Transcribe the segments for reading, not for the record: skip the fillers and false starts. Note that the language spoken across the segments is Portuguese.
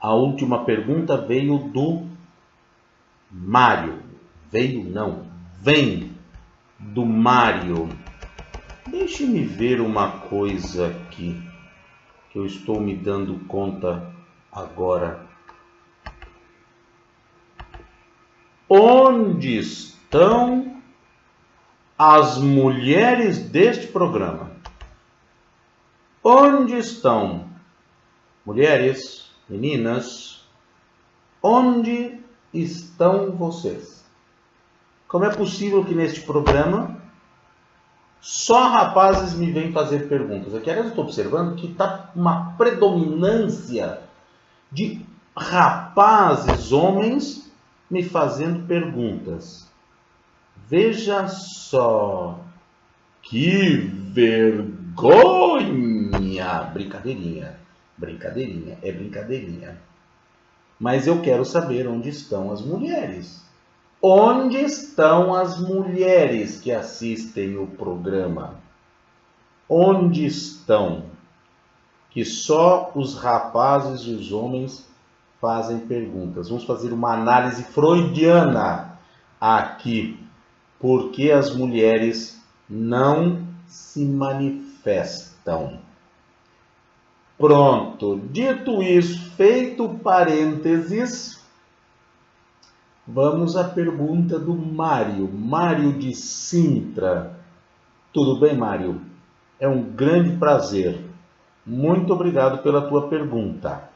A última pergunta veio do Mário. Veio não, vem do Mário. Deixe-me ver uma coisa aqui, que eu estou me dando conta agora. Onde estão as mulheres deste programa? Onde estão? Mulheres, meninas, onde estão vocês? Como é possível que neste programa só rapazes me vêm fazer perguntas? Aqui, aliás, eu estou observando que está uma predominância de rapazes, homens, me fazendo perguntas. Veja só, que vergonha! Brincadeirinha, brincadeirinha, é brincadeirinha. Mas eu quero saber onde estão as mulheres. Onde estão as mulheres que assistem o programa? Onde estão? Que só os rapazes e os homens fazem perguntas. Vamos fazer uma análise freudiana aqui. Por que as mulheres não se manifestam? Pronto. Dito isso, feito parênteses, vamos à pergunta do Mário. Mário de Sintra. Tudo bem, Mário? É um grande prazer. Muito obrigado pela tua pergunta.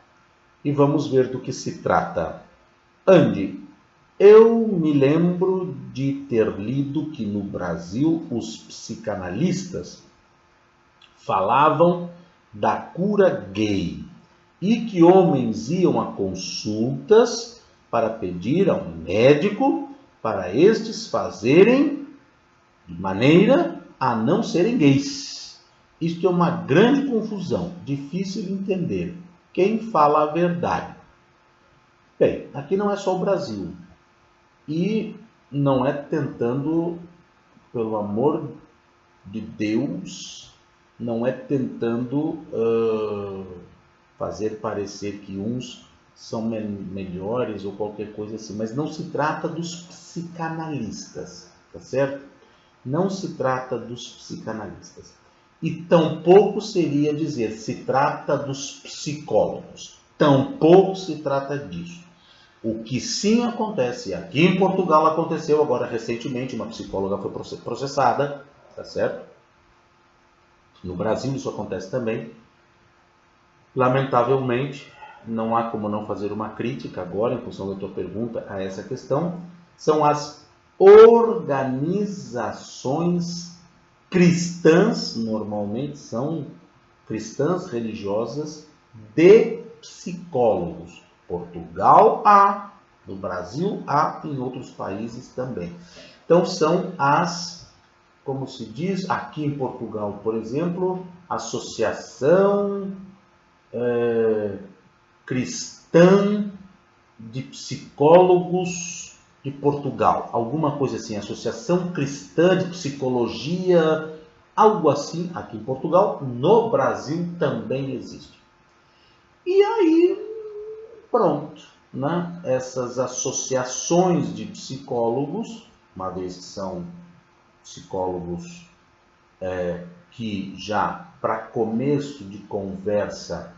E vamos ver do que se trata. Andy, eu me lembro de ter lido que no Brasil os psicanalistas falavam da cura gay e que homens iam a consultas para pedir ao médico para estes fazerem de maneira a não serem gays. Isto é uma grande confusão, difícil de entender. Quem fala a verdade? Bem, aqui não é só o Brasil. E não é tentando, pelo amor de Deus, não é tentando fazer parecer que uns são melhores ou qualquer coisa assim. Mas não se trata dos psicanalistas, tá certo? Não se trata dos psicanalistas. E tampouco seria dizer se trata dos psicólogos. Tampouco se trata disso. O que sim acontece, aqui em Portugal aconteceu agora recentemente, uma psicóloga foi processada, tá certo? No Brasil isso acontece também. Lamentavelmente, não há como não fazer uma crítica agora, em função da tua pergunta, a essa questão. São as organizações cristãs, normalmente são cristãs religiosas, de psicólogos. Portugal há, no Brasil há, em outros países também. Então são as, como se diz, aqui em Portugal, por exemplo, Associação Cristã de Psicólogos de Portugal, alguma coisa assim, Associação Cristã de Psicologia, algo assim aqui em Portugal. No Brasil também existe. E aí, pronto, né? Essas associações de psicólogos, uma vez que são psicólogos que já, para começo de conversa,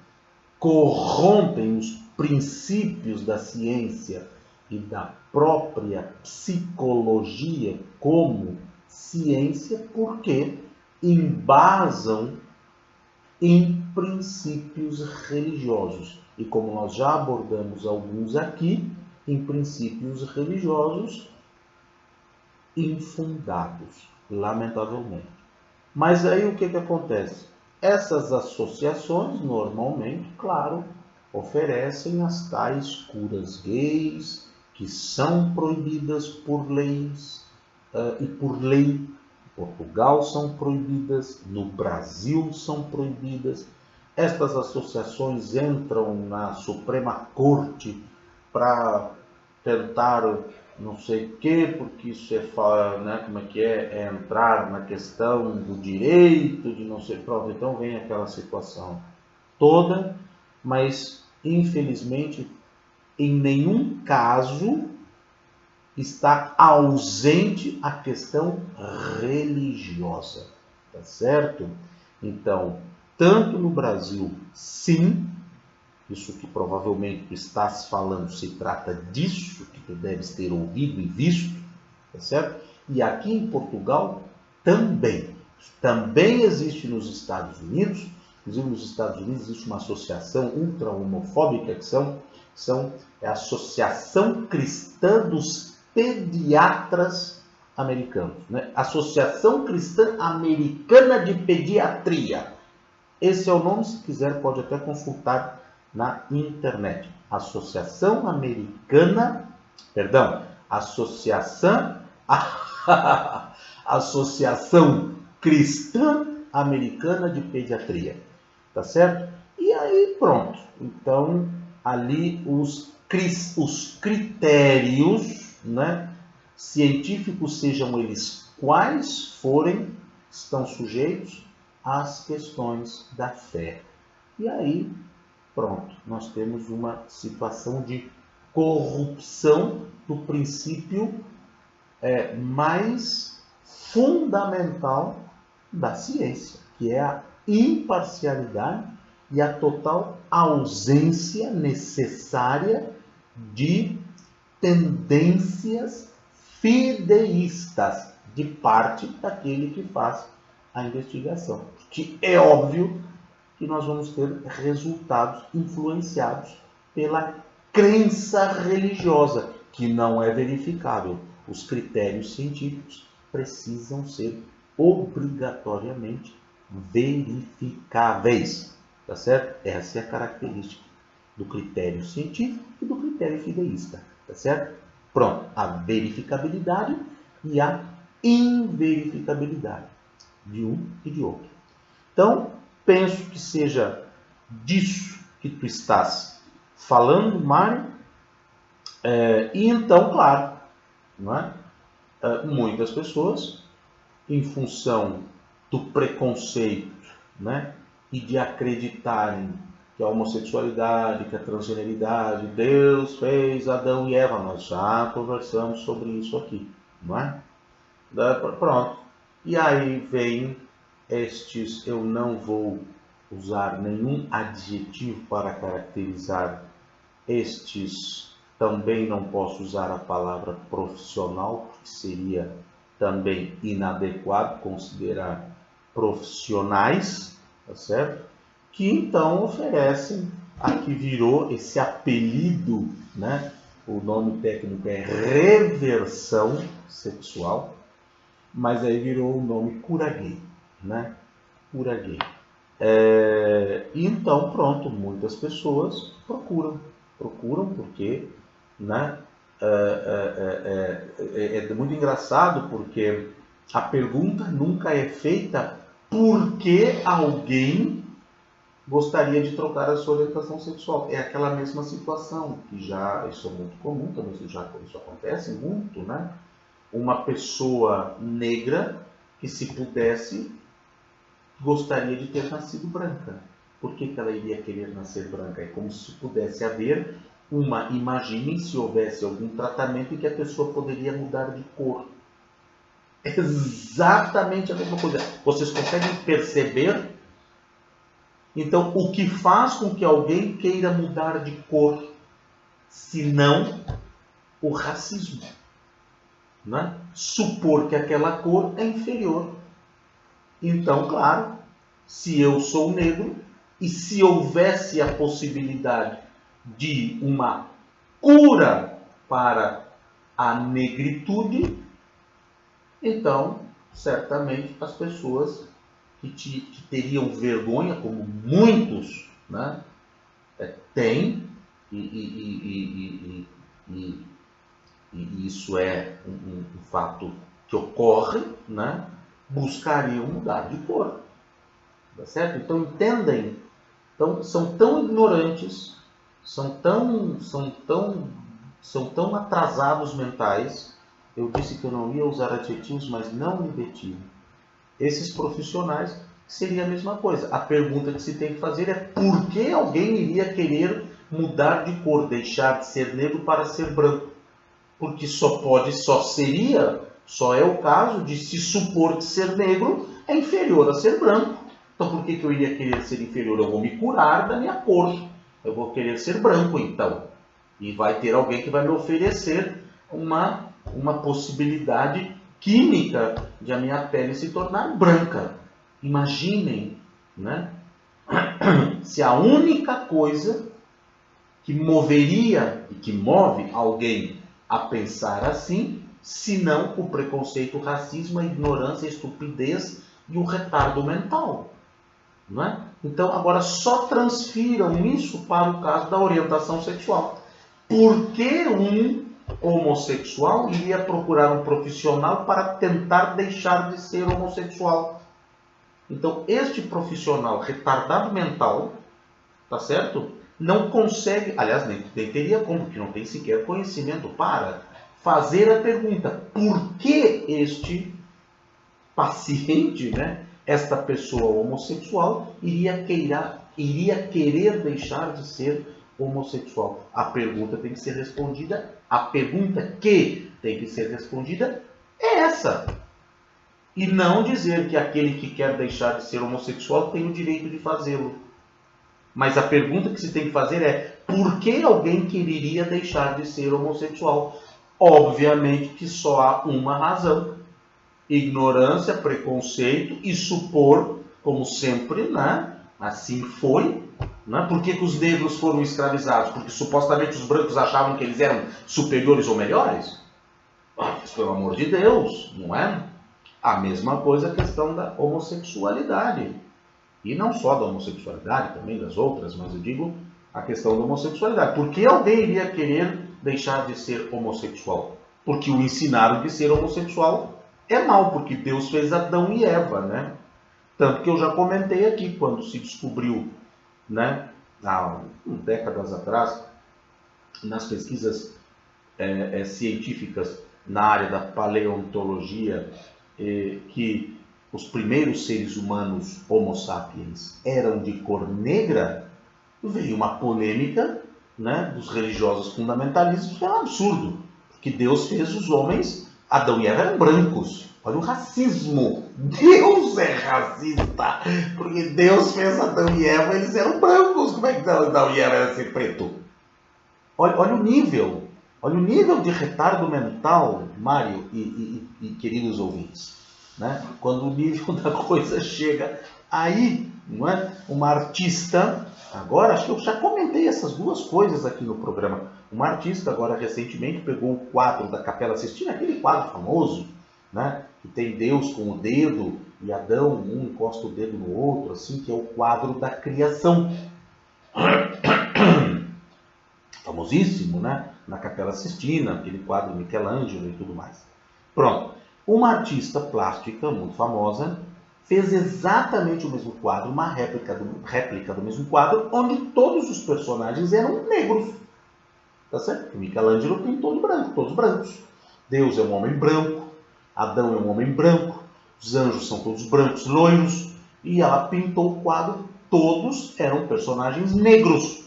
corrompem os princípios da ciência e da própria psicologia como ciência, porque embasam em princípios religiosos. E como nós já abordamos alguns aqui, em princípios religiosos infundados, lamentavelmente. Mas aí o que acontece? Essas associações, normalmente, claro, oferecem as tais curas gays, que são proibidas por leis e por lei. Em Portugal são proibidas, no Brasil são proibidas. Estas associações entram na Suprema Corte para tentar não sei o quê, porque isso né, como é que é entrar na questão do direito, de não sei, pronto, então vem aquela situação toda, mas infelizmente, em nenhum caso está ausente a questão religiosa, tá certo? Então, tanto no Brasil, sim, isso que provavelmente tu estás falando se trata disso que tu deves ter ouvido e visto, tá certo? E aqui em Portugal também. Também existe nos Estados Unidos, inclusive nos Estados Unidos existe uma associação ultra-homofóbica é a Associação Cristã dos Pediatras Americanos, né? Associação Cristã Americana de Pediatria. Esse é o nome, se quiser pode até consultar na internet. Associação Americana, perdão, Associação Cristã Americana de Pediatria, tá certo? E aí pronto, então ali os critérios, né, científicos, sejam eles quais forem, estão sujeitos às questões da fé. E aí pronto, nós temos uma situação de corrupção do princípio mais fundamental da ciência, que é a imparcialidade e a total ausência necessária de tendências fideístas de parte daquele que faz a investigação. Porque é óbvio que nós vamos ter resultados influenciados pela crença religiosa, que não é verificável. Os critérios científicos precisam ser obrigatoriamente verificáveis, tá certo? Essa é a característica do critério científico e do critério fideísta, tá certo? Pronto, a verificabilidade e a inverificabilidade de um e de outro. Então, penso que seja disso que tu estás falando, Mário. E então, claro, não é? Muitas pessoas, em função do preconceito, né, e de acreditarem que a homossexualidade, que a transgeneridade, Deus fez Adão e Eva, nós já conversamos sobre isso aqui, não é? Pronto. E aí vem estes, eu não vou usar nenhum adjetivo para caracterizar estes, também não posso usar a palavra profissional, porque seria também inadequado considerar profissionais, tá certo? Que então oferecem, aqui virou esse apelido, né? O nome técnico é reversão sexual, mas aí virou o nome cura gay, né? Cura gay. Então, pronto, muitas pessoas procuram porque, né? É muito engraçado porque a pergunta nunca é feita por que alguém gostaria de trocar a sua orientação sexual. É aquela mesma situação que já, isso é muito comum, também isso acontece muito, né? Uma pessoa negra que, se pudesse, gostaria de ter nascido branca. Por que ela iria querer nascer branca? É como se pudesse haver imaginem se houvesse algum tratamento em que a pessoa poderia mudar de cor. Exatamente a mesma coisa. Vocês conseguem perceber? Então, o que faz com que alguém queira mudar de cor, se não o racismo? Né? Supor que aquela cor é inferior. Então, claro, se eu sou negro e se houvesse a possibilidade de uma cura para a negritude, então, certamente, as pessoas que teriam vergonha, como muitos, né, têm, e isso é um fato que ocorre, né, buscariam mudar de cor. Tá certo? Então, entendem? Então, são tão ignorantes, são tão atrasados mentais. Eu disse que eu não ia usar adjetivos, mas não me detive. Esses profissionais, seria a mesma coisa. A pergunta que se tem que fazer é por que alguém iria querer mudar de cor, deixar de ser negro para ser branco. Porque só é o caso de se supor que ser negro é inferior a ser branco. Então por que eu iria querer ser inferior? Eu vou me curar da minha cor. Eu vou querer ser branco então. E vai ter alguém que vai me oferecer uma possibilidade química de a minha pele se tornar branca. Imaginem, né? Se a única coisa que moveria e que move alguém a pensar assim, senão o preconceito, o racismo, a ignorância, a estupidez e o retardo mental. Não é? Então, agora só transfiram isso para o caso da orientação sexual. Por que um homossexual iria procurar um profissional para tentar deixar de ser homossexual? Então, este profissional retardado mental, tá certo? Não consegue, aliás, nem teria como, porque não tem sequer conhecimento para fazer a pergunta: por que este paciente, né, esta pessoa homossexual, iria querer deixar de ser homossexual? A pergunta tem que ser respondida, a pergunta que tem que ser respondida é essa. E não dizer que aquele que quer deixar de ser homossexual tem o direito de fazê-lo. Mas a pergunta que se tem que fazer é: por que alguém quereria deixar de ser homossexual? Obviamente que só há uma razão: ignorância, preconceito e supor, como sempre, né? Assim foi. Né? Por que os negros foram escravizados? Porque supostamente os brancos achavam que eles eram superiores ou melhores? Mas, pelo amor de Deus, não é? A mesma coisa a questão da homossexualidade. E não só da homossexualidade, também das outras, mas eu digo a questão da homossexualidade. Por que alguém iria querer deixar de ser homossexual? Porque o ensinaram de ser homossexual é mal, porque Deus fez Adão e Eva, né? Tanto que eu já comentei aqui, quando se descobriu, né, há décadas atrás, nas pesquisas científicas na área da paleontologia, que os primeiros seres humanos Homo sapiens eram de cor negra, veio uma polêmica, né, dos religiosos fundamentalistas, que é um absurdo, porque Deus fez os homens, Adão e Eva eram brancos. Olha o racismo. Deus é racista, porque Deus fez Adão e Eva, eles eram brancos. Como é que Adão e Eva eram ser preto? Olha o nível. Olha o nível de retardo mental, Mário e queridos ouvintes. Né? Quando o nível da coisa chega aí, não é? Uma artista, agora, acho que eu já comentei essas duas coisas aqui no programa. Uma artista, agora recentemente, pegou o quadro da Capela Sistina, aquele quadro famoso, né? Que tem Deus com o dedo e Adão, um encosta o dedo no outro, assim, que é o quadro da criação. Famosíssimo, né? Na Capela Sistina, aquele quadro Michelangelo e tudo mais. Pronto. Uma artista plástica muito famosa fez exatamente o mesmo quadro, uma réplica do mesmo quadro, onde todos os personagens eram negros. Tá certo? O Michelangelo pintou de branco, todos brancos. Deus é um homem branco, Adão é um homem branco, os anjos são todos brancos, loiros, e ela pintou o quadro, todos eram personagens negros.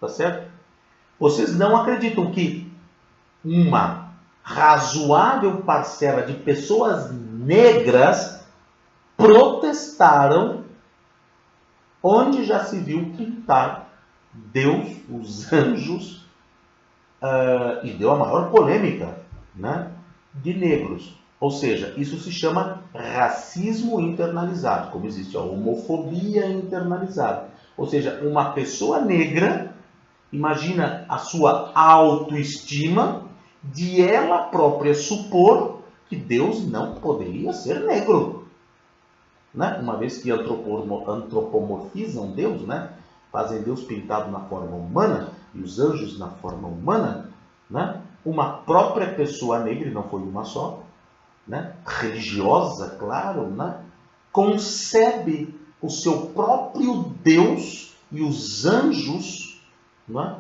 Tá certo? Vocês não acreditam que uma razoável parcela de pessoas negras protestaram onde já se viu pintar Deus, os anjos, e deu a maior polêmica, né, de negros. Ou seja, isso se chama racismo internalizado, como existe a homofobia internalizada. Ou seja, uma pessoa negra, imagina a sua autoestima de ela própria supor que Deus não poderia ser negro. Né? Uma vez que antropomorfizam Deus, né? Fazem Deus pintado na forma humana e os anjos na forma humana, né? Uma própria pessoa negra, e não foi uma só, né? Religiosa, claro, né? Concebe o seu próprio Deus e os anjos, né?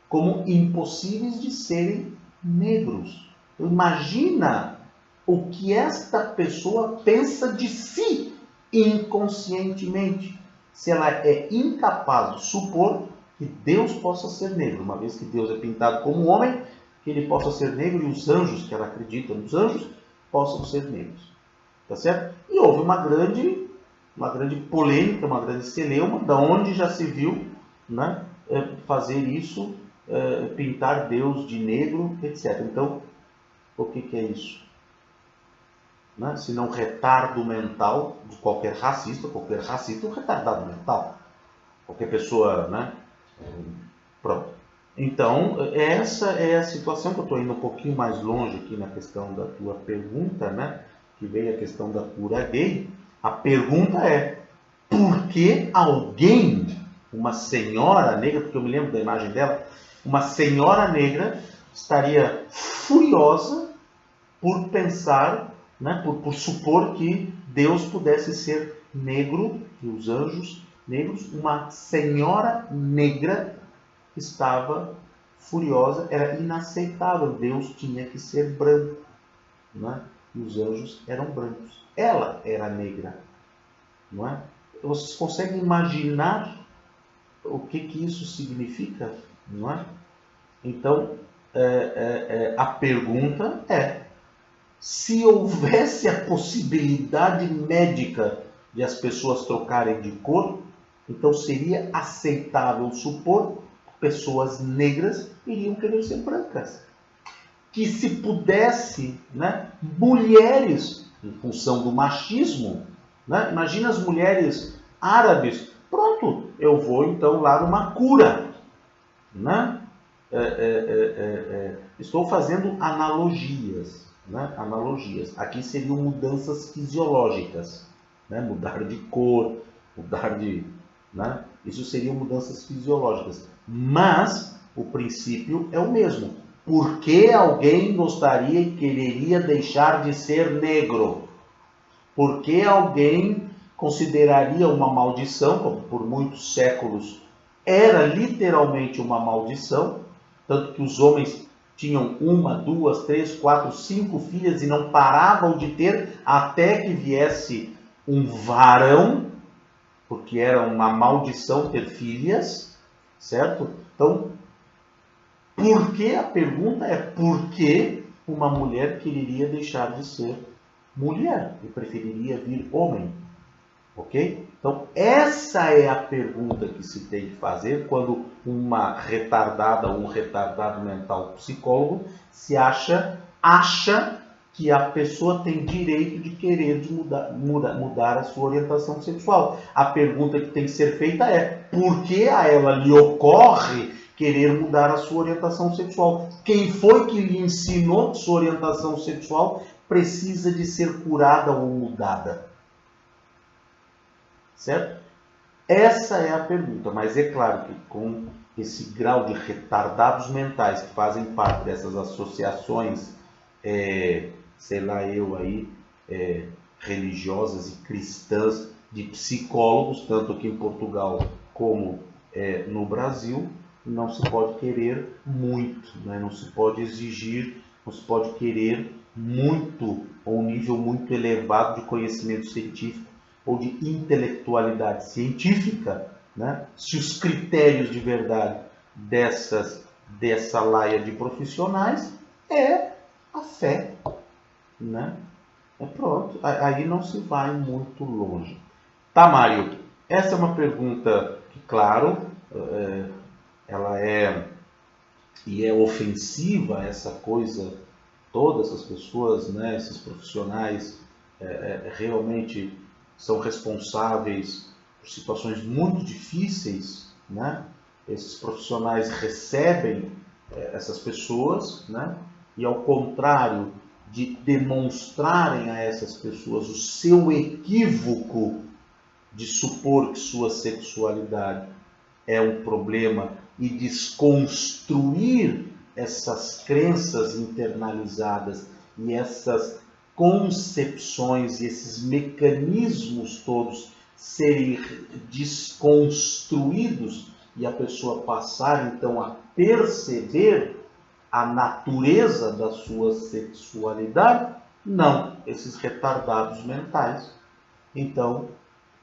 Como impossíveis de serem negros. Imagina o que esta pessoa pensa de si inconscientemente, se ela é incapaz de supor que Deus possa ser negro, uma vez que Deus é pintado como homem, que ele possa ser negro e os anjos, que ela acredita nos anjos, possam ser negros. Tá certo? E houve uma grande polêmica, uma grande celeuma, da onde já se viu, né, fazer isso, pintar Deus de negro, etc. Então, o que é isso? Né? Se não retardo mental de qualquer racista é um retardado mental. Qualquer pessoa, né? Pronto. Então, essa é a situação que eu estou indo um pouquinho mais longe aqui na questão da tua pergunta, né? Que veio a questão da cura gay. A pergunta é, por que alguém, uma senhora negra, porque eu me lembro da imagem dela, uma senhora negra estaria furiosa por pensar, né, por supor que Deus pudesse ser negro, e os anjos negros, uma senhora negra estava furiosa, era inaceitável, Deus tinha que ser branco, né? E os anjos eram brancos. Ela era negra, não é? Vocês conseguem imaginar o que isso significa, não é? Então, a pergunta é, se houvesse a possibilidade médica de as pessoas trocarem de cor, então seria aceitável supor que pessoas negras iriam querer ser brancas. Que se pudesse, né, mulheres, em função do machismo, né, imagina as mulheres árabes, pronto, eu vou então lá numa cura, né? Estou fazendo analogias, né? Analogias. Aqui seriam mudanças fisiológicas, né? Mudar de cor, mudar de, né? Isso seriam mudanças fisiológicas. Mas o princípio é o mesmo. Por que alguém gostaria e quereria deixar de ser negro? Por que alguém consideraria uma maldição, como por muitos séculos era literalmente uma maldição, tanto que os homens tinham 1, 2, 3, 4, 5 filhas e não paravam de ter até que viesse um varão, porque era uma maldição ter filhas, certo? Então, por que? A pergunta é por que uma mulher quereria deixar de ser mulher e preferiria vir homem? Ok? Então, essa é a pergunta que se tem que fazer quando uma retardada ou um retardado mental psicólogo se acha que a pessoa tem direito de querer mudar a sua orientação sexual. A pergunta que tem que ser feita é, por que a ela lhe ocorre querer mudar a sua orientação sexual? Quem foi que lhe ensinou que sua orientação sexual precisa de ser curada ou mudada? Certo? Essa é a pergunta, mas é claro que com esse grau de retardados mentais que fazem parte dessas associações, sei lá eu aí, religiosas e cristãs, de psicólogos, tanto aqui em Portugal como no Brasil, não se pode querer muito, né? Não se pode exigir, não se pode querer muito, ou um nível muito elevado de conhecimento científico ou de intelectualidade científica, né? Se os critérios de verdade dessa laia de profissionais é a fé, né? Pronto, aí não se vai muito longe. Tá, Mário? Essa é uma pergunta que, claro, ela é ofensiva, essa coisa toda, essas pessoas, né, esses profissionais realmente são responsáveis por situações muito difíceis, né? Esses profissionais recebem essas pessoas, né? E ao contrário de demonstrarem a essas pessoas o seu equívoco de supor que sua sexualidade é um problema e desconstruir essas crenças internalizadas e essas concepções e esses mecanismos todos serem desconstruídos e a pessoa passar então a perceber a natureza da sua sexualidade, não, esses retardados mentais então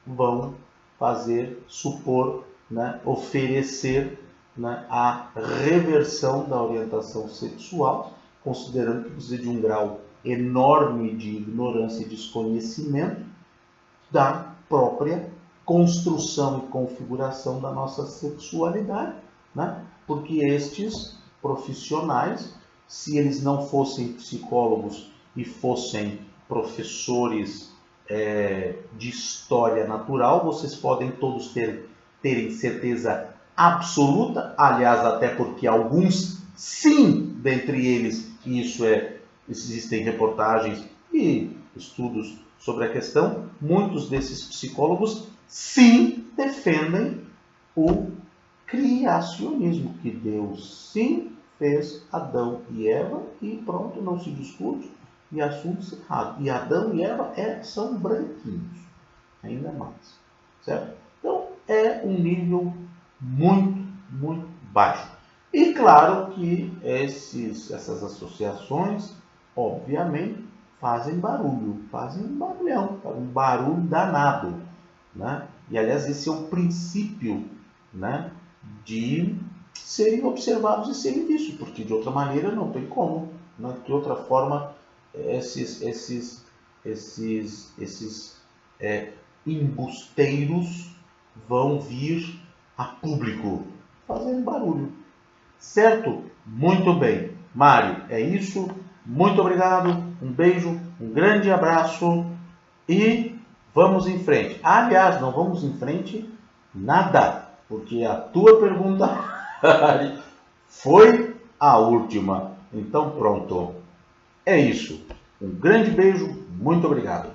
vão fazer, supor, né, oferecer né, a reversão da orientação sexual, considerando que precisa de um grau enorme de ignorância e desconhecimento da própria construção e configuração da nossa sexualidade, né? Porque estes profissionais, se eles não fossem psicólogos e fossem professores de história natural, vocês podem todos terem certeza absoluta, aliás, até porque alguns, sim, dentre eles, isso existem reportagens e estudos sobre a questão, muitos desses psicólogos, sim, defendem o criacionismo, que Deus, sim, fez Adão e Eva e pronto, não se discute e assunto errado. E Adão e Eva são branquinhos, ainda mais, certo? Então, é um nível muito, muito baixo. E claro que essas associações, obviamente, fazem barulho, fazem um barulhão, um barulho danado, né? E, aliás, esse é um princípio, né, de serem observados e serem vistos, porque de outra maneira não tem como, né? De outra forma, esses embusteiros vão vir a público fazendo barulho. Certo? Muito bem. Mário, é isso. Muito obrigado. Um beijo, um grande abraço e vamos em frente. Aliás, não vamos em frente nada, porque a tua pergunta foi a última. Então pronto. É isso. Um grande beijo, muito obrigado.